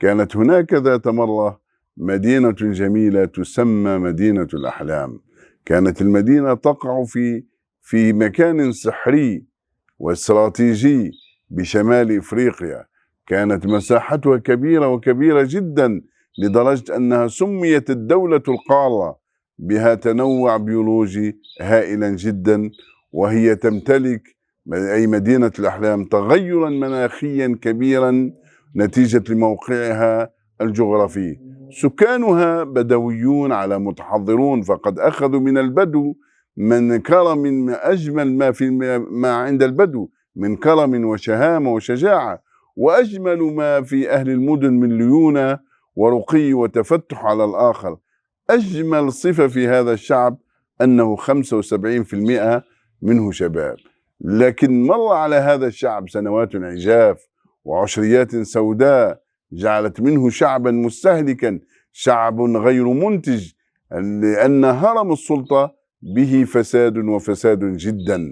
كانت هناك ذات مرة مدينة جميلة تسمى مدينة الأحلام. كانت المدينة تقع في مكان سحري واستراتيجي بشمال إفريقيا. كانت مساحتها كبيرة وكبيرة جدا، لدرجة أنها سميت الدولة القارة، بها تنوع بيولوجي هائلا جدا، وهي تمتلك أي مدينة الأحلام تغيرا مناخيا كبيرا نتيجة لموقعها الجغرافي. سكانها بدويون على متحضرون، فقد أخذوا من البدو من كرم، أجمل ما عند البدو من كرم وشهامة وشجاعة، وأجمل ما في أهل المدن من ليونة ورقي وتفتح على الآخر. أجمل صفة في هذا الشعب أنه 75% منه شباب. لكن مر على هذا الشعب سنوات عجاف وعشريات سوداء جعلت منه شعبا مستهلكا، شعب غير منتج، لأن هرم السلطة به فساد وفساد جدا.